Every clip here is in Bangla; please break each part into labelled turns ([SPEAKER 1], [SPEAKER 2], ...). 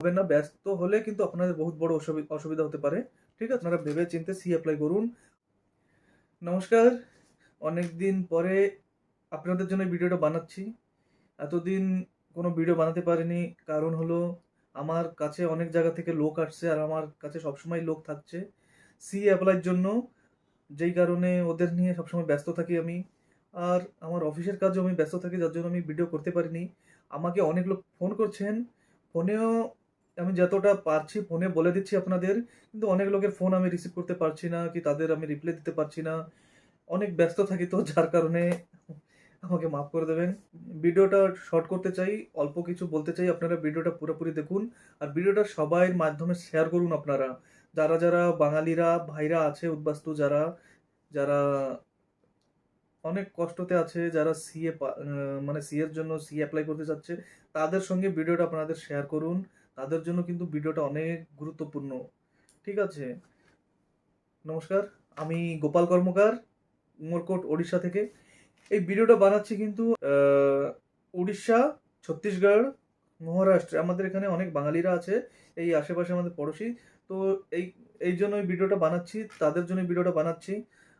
[SPEAKER 1] হবে না, ব্যস্ত হলে কিন্তু আপনাদের বহুত বড় অসুবিধা হতে পারে। ঠিক আছে? আপনারা ভেবে চিন্তে সি এপ্লাই করুন। নমস্কার। অনেকদিন পরে আপনাদের জন্য এই ভিডিওটা বানাচ্ছি। এতদিন কোনো ভিডিও বানাতে পারিনি। কারণ হলো আমার কাছে অনেক জায়গা থেকে লোক আসছে আর আমার কাছে সবসময় লোক থাকছে সি এপ্লাইয়ের জন্য। যেই কারণে ওদের নিয়ে সবসময় ব্যস্ত থাকি আমি। আর আমার অফিসের কাজেও আমি ব্যস্ত থাকি, যার জন্য আমি ভিডিও করতে পারিনি। আমাকে অনেক লোক ফোন করছেন। ফোনেও আমি যতটা পারছি ফোনে বলে দিচ্ছি আপনাদের। কিন্তু অনেক লোকের ফোন আমি রিসিভ করতে পারছি না, কি তাদের আমি রিপ্লাই দিতে পারছি না। অনেক ব্যস্ত থাকি তো যার কারণে আমাকে মাফ করে দেবেন। ভিডিওটা শর্ট করতে চাই, অল্প কিছু বলতে চাই। আপনারা ভিডিওটা পুরোপুরি দেখুন। আর ভিডিওটা সবাইয়ের মাধ্যমে শেয়ার করুন আপনারা। যারা বাঙালিরা ভাইরা আছে উদ্বাস্তু যারা, যারা অনেক কষ্টতে আছে, যারা মানে সি এর জন্য সি এপ্লাই করতে চাচ্ছে, তাদের সঙ্গে ভিডিওটা আপনাদের শেয়ার করুন। তাদের জন্য কিন্তু ভিডিওটা অনেক গুরুত্বপূর্ণ। ঠিক আছে? নমস্কার। আমি গোপাল কর্মকার, উমরকোট, ওড়িশা থেকে। এই ভিডিওটা বানাচ্ছি কিন্তু উড়িষ্যা, ছত্তিশগড়, মহারাষ্ট্র, আমাদের এখানে অনেক বাঙালিরা আছে এই আশেপাশে আমাদের পড়োশি। তো এই এই জন্য এই ভিডিওটা বানাচ্ছি, তাদের জন্য ভিডিওটা বানাচ্ছি।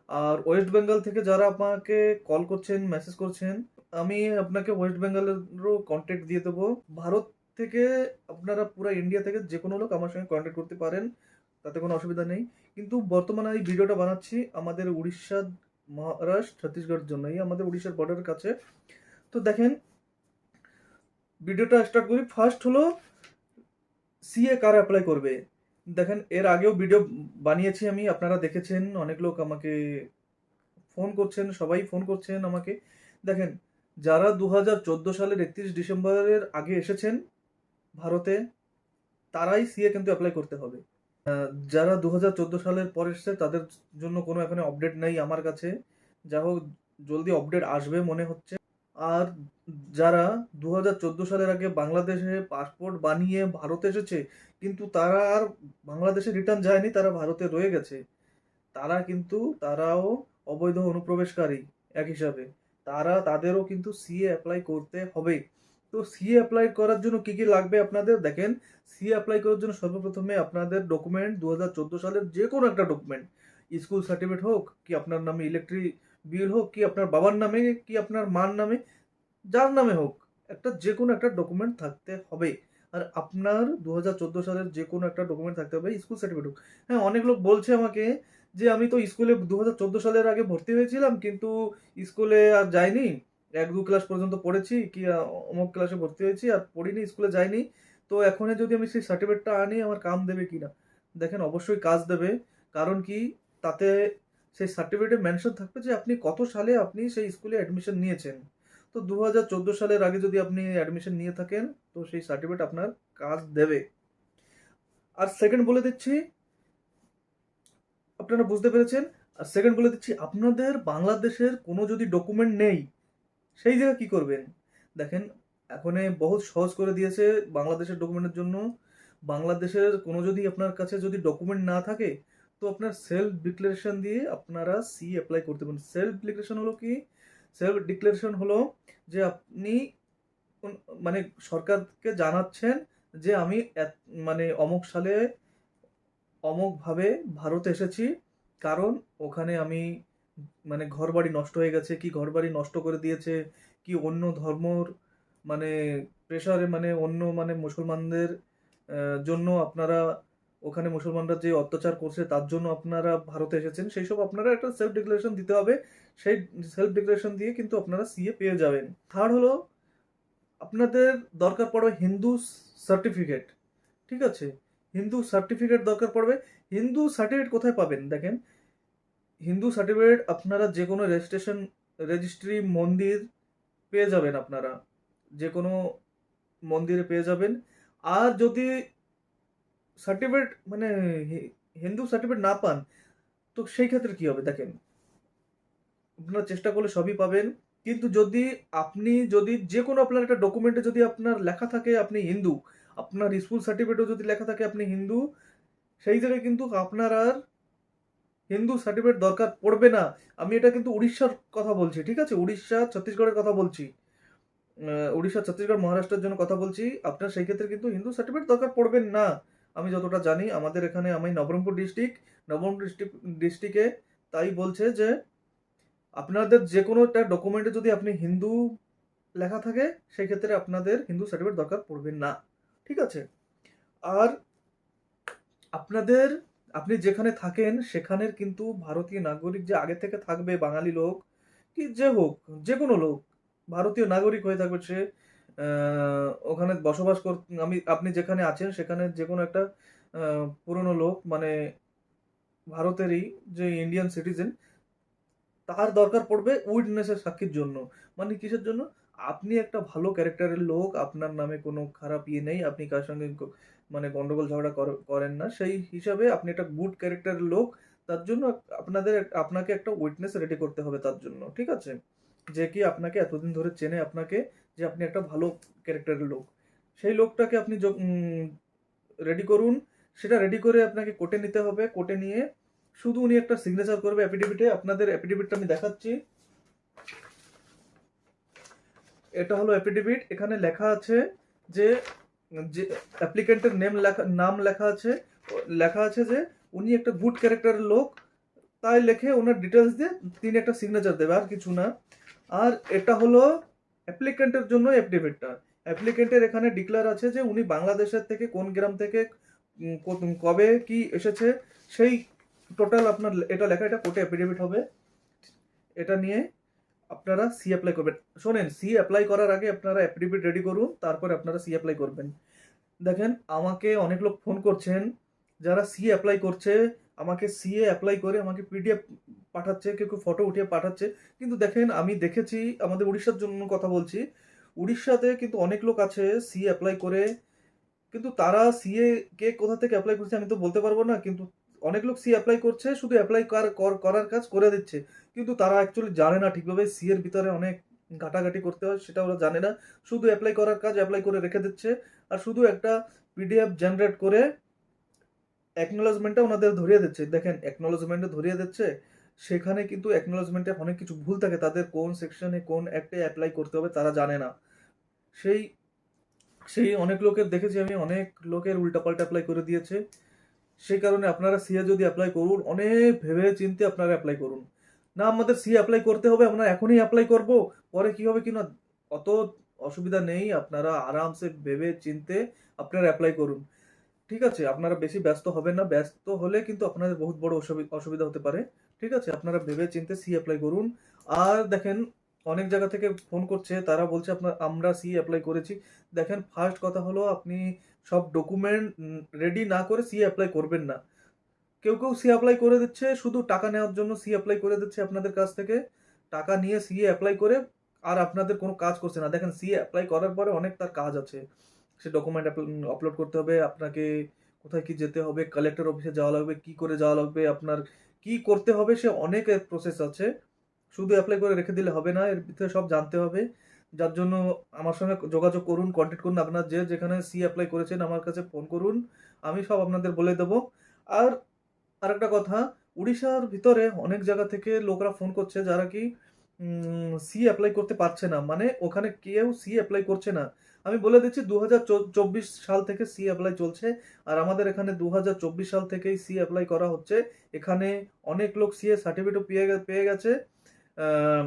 [SPEAKER 1] আর ওয়েস্ট বেঙ্গল থেকে যারা আমাকে কল করছেন, মেসেজ করছেন, আমি আপনাকে ওয়েস্ট বেঙ্গলেরও কন্ট্যাক্ট দিয়ে দেবো। ভারত থেকে আপনারা পুরো ইন্ডিয়া থেকে যে কোনো লোক আমার সঙ্গে কন্ট্যাক্ট করতে পারেন, তাতে কোনো অসুবিধা নেই। কিন্তু বর্তমানে এই ভিডিওটা বানাচ্ছি আমাদের উড়িষ্যা, মহারাষ্ট্র, ছত্তিশগড়ের জন্য, এই আমাদের উড়িষ্যার বর্ডারের কাছে। তো দেখেন, ভিডিওটা স্টার্ট করি। ফার্স্ট হলো সিএ কারা অ্যাপ্লাই করবে। দেখেন, এর আগেও ভিডিও বানিয়েছি আমি, আপনারা দেখেছেন। অনেক লোক আমাকে ফোন করছেন, সবাই ফোন করছেন আমাকে। দেখেন, যারা 2014 সালের 31 ডিসেম্বরের আগে এসেছেন ভারতে, তারাই সিএ কিন্তু অ্যাপ্লাই করতে হবে। যারা 2014 সালের পর এসছে তাদের জন্য কোনো এখানে আপডেট নেই আমার কাছে। যা হোক, জলদি আপডেট আসবে মনে হচ্ছে। আর যারা 2014 সালের আগে বাংলাদেশে পাসপোর্ট বানিয়ে ভারতে এসেছে, কিন্তু তারা আর বাংলাদেশে রিটার্ন যায়নি, তারা ভারতে রয়ে গেছে, তারাও অবৈধ অনুপ্রবেশকারী এক হিসাবে। তাদেরও কিন্তু সিএ অ্যাপ্লাই করতে হবে। তো সিএ অ্যাপ্লাই করার জন্য কি কি লাগবে আপনাদের দেখেন। সিএ অ্যাপ্লাই করার জন্য সর্বপ্রথমে আপনাদের ডকুমেন্ট, 2014 সালের যে কোনো একটা ডকুমেন্ট, স্কুল সার্টিফিকেট হোক, কি আপনার নামে ইলেকট্রিক বিল হোক, কি আপনার বাবার নামে, কি আপনার মার নামে, যার নামে হোক, একটা যে কোনো একটা ডকুমেন্ট থাকতে হবে। আর আপনার 2014 সালের যে কোনো একটা ডকুমেন্ট থাকতে হবে, স্কুল সার্টিফিকেট হোক। হ্যাঁ, অনেক লোক বলছে আমাকে যে আমি তো স্কুলে 2014 সালের আগে ভর্তি হয়েছিলাম, কিন্তু স্কুলে আর যাইনি। 1-2 ক্লাস পর্যন্ত পড়েছি, কি অমুক ক্লাসে ভর্তি হয়েছি, আর পড়িনি, স্কুলে যাইনি। তো এখন যদি আমি সেই সার্টিফিকেটটা আনি, আমার কাম দেবে কিনা? দেখেন, অবশ্যই কাজ দেবে। কারণ কি, তাতে সেই সার্টিফিকেটে মেনশন থাকবে যে আপনি কত সালে আপনি সেই স্কুলে অ্যাডমিশন নিয়েছেন। তো 2014 সালের আগে যদি আপনি অ্যাডমিশন নিয়ে থাকেন, তো সেই সার্টিফিকেট আপনার কাজ দেবে। আর সেকেন্ড বলে দিচ্ছি, আপনারা বুঝতে পেরেছেন। আর সেকেন্ড বলে দিচ্ছি, আপনাদের বাংলাদেশের কোনো যদি ডকুমেন্ট নেই, সেই জায়গায় কি করবেন? দেখেন, এখন বহুত সহজ করে দিয়েছে বাংলাদেশের ডকুমেন্টের জন্য। বাংলাদেশের কোনো যদি আপনার কাছে যদি ডকুমেন্ট না থাকে, তো আপনার সেলফ ডিক্লারেশন দিয়ে আপনারা সি অ্যাপ্লাই করতে পারেন। সেলফ ডিক্লারেশন হলো কি? সেলফ ডিক্লারেশন হলো যে আপনি মানে সরকারকে জানাচ্ছেন যে আমি মানে অমুক সালে অমুকভাবে ভারতে এসেছি, কারণ ওখানে আমি মানে ঘরবাড়ি নষ্ট হয়ে গেছে, কি ঘরবাড়ি নষ্ট করে দিয়েছে, কি অন্য ধর্মর মানে প্রেশারে, মানে অন্য মানে মুসলমানদের জন্য আপনারা, ওখানে মুসলমানরা যে অত্যাচার করছে তার জন্য আপনারা ভারতে এসেছেন, সেই সব আপনারা একটা সেলফ ডিক্লারেশন দিতে হবে। সেই সেলফ ডিক্লারেশন দিয়ে কিন্তু আপনারা সিএ পেয়ে যাবেন। থার্ড হলো, আপনাদের দরকার পড়বে হিন্দু সার্টিফিকেট। ঠিক আছে? হিন্দু সার্টিফিকেট দরকার পড়বে। হিন্দু সার্টিফিকেট কোথায় পাবেন? দেখেন, হিন্দু সার্টিফিকেট আপনারা যে কোনো রেজিস্ট্রি মন্দির পেয়ে যাবেন, আপনারা যে কোনো মন্দিরে পেয়ে যাবেন। আর যদি সার্টিফিকেট মানে হিন্দু সার্টিফিকেট না পান, তো সেই ক্ষেত্রে কি হবে? দেখেন, আপনারা চেষ্টা করলে সবই পাবেন। কিন্তু যদি যে কোনো আপনার একটা ডকুমেন্টে যদি আপনার লেখা থাকে আপনি হিন্দু, আপনার স্কুল সার্টিফিকেটও যদি লেখা থাকে আপনি হিন্দু, সেই জায়গায় কিন্তু আপনার আর হিন্দু সার্টিফিকেট দরকার পড়বে না। আমি এটা কিন্তু উড়িষ্যার কথা বলছি, ঠিক আছে? উড়িষ্যা, ছত্তিশগড়ের কথা বলছি। উড়িষ্যা, ছত্তিশগড়, মহারাষ্ট্রের জন্য কথা বলছি, আপনার সেই ক্ষেত্রে কিন্তু হিন্দু সার্টিফিকেট দরকার পড়বেন না। আমি যতটা জানি আমাদের এখানে, আমি নবরঙ্গপুর ডিস্ট্রিক্টে তাই বলছে যে আপনাদের যে কোনো একটা ডকুমেন্টে যদি আপনি হিন্দু লেখা থাকে, সেই ক্ষেত্রে আপনাদের হিন্দু সার্টিফিকেট দরকার পড়বে না। ঠিক আছে? আর আপনাদের, আপনি যেখানে থাকেন সেখানের কিন্তু ভারতীয় নাগরিক যে আগে থেকে থাকবে, বাঙালি লোক কি যে হোক, যে কোনো লোক ভারতীয় নাগরিক হয়ে থাকবে, সে ওখানে বসবাস আপনি যেখানে আছেন সেখানে যে কোনো একটা পুরনো লোক, মানে ভারতেরই, যে ইন্ডিয়ান সিটিজেন, তার দরকার পড়বে উইটনেসের সাক্ষীর জন্য। মানে কিসের জন্য? আপনি একটা ভালো ক্যারেক্টারের লোক, আপনার নামে কোনো খারাপ ইয়ে নেই, আপনি কার সঙ্গে মানে গন্ডগোল ঝগড়া করেন না, সেই হিসাবে আপনি একটা গুড ক্যারেক্টারের লোক। তার জন্য আপনাকে একটা উইটনেস রেডি করতে হবে তার জন্য। ঠিক আছে? যে কি আপনাকে এতদিন ধরে চেনে আপনাকে, যে আপনি একটা ভালো ক্যারেক্টারের লোক। সেই লোকটাকে আপনি রেডি করুন। সেটা রেডি করে আপনাকে কোর্টে নিতে হবে। কোর্টে নিয়ে শুধু উনি একটা সিগনেচার করবে অ্যাফিডেভিটে। আপনাদের অ্যাফিডেভিটটা আমি দেখাচ্ছি। এটা হলো অ্যাফিডেভিট। এখানে লেখা আছে যে, যে অ্যাপ্লিকেন্টের নাম লেখা আছে যে উনি একটা গুড ক্যারেক্টারের লোক, তাই লেখে ওনার ডিটেলস দিয়ে তিনি একটা সিগনেচার দেবে, আর কিছু না। আর এটা হলো অ্যাপ্লিকেন্টের জন্য অ্যাফিডেভিটটা। অ্যাপ্লিকেন্টের এখানে ডিক্লেয়ার আছে যে উনি বাংলাদেশের থেকে, কোন গ্রাম থেকে, কবে কি এসেছে, সেই টোটাল আপনার এটা লেখা, এটা কোর্টে অ্যাফিডেভিট হবে। এটা নিয়ে আপনারা সি অ্যাপ্লাই করবেন। শোনেন, সি অ্যাপ্লাই করার আগে আপনারা অ্যাফিডেভিট রেডি করুন, তারপরে আপনারা সি অ্যাপ্লাই করবেন। দেখেন, আমাকে অনেক লোক ফোন করছেন যারা সি অ্যাপ্লাই করছে, আমাকে সিএ অ্যাপ্লাই করে আমাকে পিডিএফ পাঠাচ্ছে, কেউ কেউ ফটো উঠিয়ে পাঠাচ্ছে। কিন্তু দেখেন, আমি দেখেছি, আমাদের উড়িষ্যার জন্য কথা বলছি, উড়িষ্যাতে কিন্তু অনেক লোক আছে সি অ্যাপ্লাই করে, কিন্তু তারা সিএ কে কোথা থেকে অ্যাপ্লাই করছে আমি তো বলতে পারবো না, কিন্তু অনেক লোক সি অ্যাপ্লাই করছে, শুধু অ্যাপ্লাই করার কাজ করে দিচ্ছে, কিন্তু তারা অ্যাকচুয়ালি জানে না ঠিকভাবে সি এর ভিতরে অনেক ঘাটাঘাটি করতে হয়, সেটা ওরা জানে না। শুধু অ্যাপ্লাই করার কাজ অ্যাপ্লাই করে রেখে দিচ্ছে, আর শুধু একটা পিডিএফ জেনারেট করে অ্যাকনোলেজমেন্টটা ওনাদের ধরিয়ে দিচ্ছে। দেখেন, অ্যাকনোলেজমেন্টে ধরিয়ে দিচ্ছে, সেখানে কিন্তু অ্যাকনোলেজমেন্টে অনেক কিছু ভুল থাকে, তাদের কোন সেকশনে কোন অ্যাক্টে অ্যাপ্লাই করতে হবে তারা জানে না। সেই সেই অনেক লোকের দেখেছি আমি, অনেক লোকের উল্টাপাল্টা অ্যাপ্লাই করে দিয়েছে। সেই কারণে আপনারা সিএ যদি অ্যাপ্লাই করুন, অনেক ভেবে চিন্তে আপনারা অ্যাপ্লাই করুন। না আমাদের সি অ্যাপ্লাই করতে হবে, আমরা এখনই অ্যাপ্লাই করব, পরে কি হবে কিনা, অত অসুবিধা নেই। আপনারা আরামসে ভেবে চিন্তে আপনারা অ্যাপ্লাই করুন। ঠিক আছে? আপনারা বেশি ব্যস্ত হবেন না। ব্যস্ত হলে কিন্তু আপনাদের বহুত বড় অসুবিধা হতে পারে। ঠিক আছে? আপনারা ভেবে চিন্তে সি অ্যাপ্লাই করুন। আর দেখেন, অনেক জায়গা থেকে ফোন করছে, তারা বলছে আমরা সি অ্যাপ্লাই করেছি। দেখেন, ফার্স্ট কথা হলো, আপনি সব ডকুমেন্ট রেডি না করে সি অ্যাপ্লাই করবেন না। কেউ কেউ সি অ্যাপ্লাই করে দিচ্ছে, শুধু টাকা নেওয়ার জন্য সি অ্যাপ্লাই করে দিচ্ছে আপনাদের কাছ থেকে। টাকা নিয়ে সি অ্যাপ্লাই করে আর আপনাদের কোনো কাজ করছে না। দেখেন, সি অ্যাপ্লাই করার পরে অনেক তার কাজ আছে। সে ডকুমেন্ট আপলোড করতে হবে আপনাকে, কোথায় কি যেতে হবে, কালেক্টর অফিসে যাওয়া লাগবে, কি করে যাওয়া লাগবে, আপনার কি করতে হবে, সে অনেক প্রসেস আছে। শুধু অ্যাপ্লাই করে রেখে দিলে হবে না, এর ভিতরে সব জানতে হবে। যার জন্য আমার সঙ্গে যোগাযোগ করুন, কন্ট্যাক্ট করুন। আপনার যেখানে সি অ্যাপ্লাই করেছেন আমার কাছে ফোন করুন, আমি সব আপনাদের বলে দেবো। আর আরেকটা কথা, উড়িষ্যার ভিতরে অনেক জায়গা থেকে লোকরা ফোন করছে যারা কি সি অ্যাপ্লাই করতে পারছে না, মানে ওখানে কেউ সি অ্যাপ্লাই করছে না। আমি বলে দিচ্ছি, 2024 সাল থেকে সি অ্যাপ্লাই চলছে, আর আমাদের এখানে 2024 সাল থেকেই সি অ্যাপ্লাই করা হচ্ছে। এখানে অনেক লোক সি এর সার্টিফিকেট পেয়ে গেছে। আহ,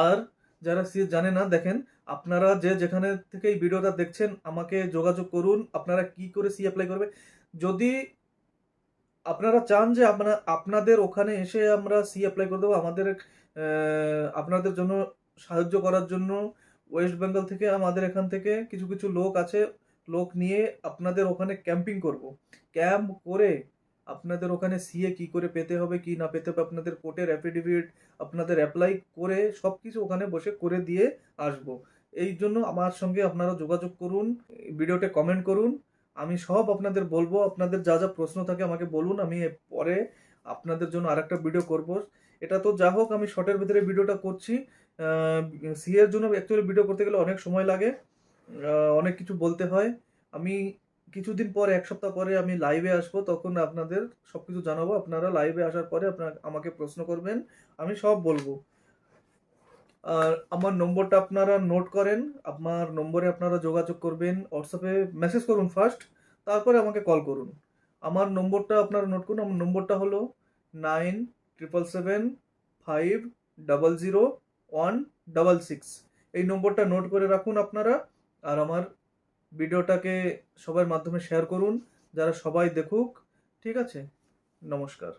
[SPEAKER 1] আর যারা সি জানে না, দেখেন, আপনারা যেখানে থেকে এই ভিডিওটা দেখছেন, আমাকে যোগাযোগ করুন, আপনারা কি করে সি অ্যাপ্লাই করবে। যদি আপনারা চান যে আপনাদের ওখানে এসে আমরা সি অ্যাপ্লাই করে দেবো, আপনাদের জন্য সাহায্য করার জন্য ওয়েস্ট বেঙ্গল থেকে, আমাদের এখান থেকে কিছু কিছু লোক আছে, লোক নিয়ে আপনাদের ওখানে ক্যাম্পিং করব। ক্যাম্প করে আপনাদের ওখানে সিএ কি করে পেতে হবে কি না পেতে হবে, আপনাদের কোর্টের অ্যাফিডেভিট, আপনাদের অ্যাপ্লাই করে সব কিছু ওখানে বসে করে দিয়ে আসব। এই জন্য আমার সঙ্গে আপনারা যোগাযোগ করুন, ভিডিওতে কমেন্ট করুন, আমি সব আপনাদের বলবো। আপনাদের যা যা প্রশ্ন থাকে আমাকে বলুন, আমি পরে আপনাদের জন্য আরেকটা ভিডিও করব। এটা তো যা হোক, আমি শর্টের ভিতরে ভিডিওটা করছি। সি এর জন্য অ্যাকচুয়ালি ভিডিও করতে গেলে অনেক সময় লাগে, অনেক কিছু বলতে হয়। আমি কিছুদিন পরে, এক সপ্তাহ পরে আমি লাইভে আসবো, তখন আপনাদের সবকিছু জানাবো। আপনারা লাইভে আসার পরে আমাকে প্রশ্ন করবেন, আমি সব বলবো। আর আমার নম্বরটা আপনারা নোট করেন। আমার নম্বরে আপনারা যোগাযোগ করবেন, হোয়াটসঅ্যাপে মেসেজ করুন ফার্স্ট, তারপরে আমাকে কল করুন। আমার নম্বরটা আপনারা নোট করুন। আমার নম্বরটা হলো 9777500166। এই নম্বরটা নোট করে রাখুন আপনারা। আর আমার ভিডিওটাকে সবার মাধ্যমে শেয়ার করুন, যারা সবাই দেখুক। ঠিক আছে? নমস্কার।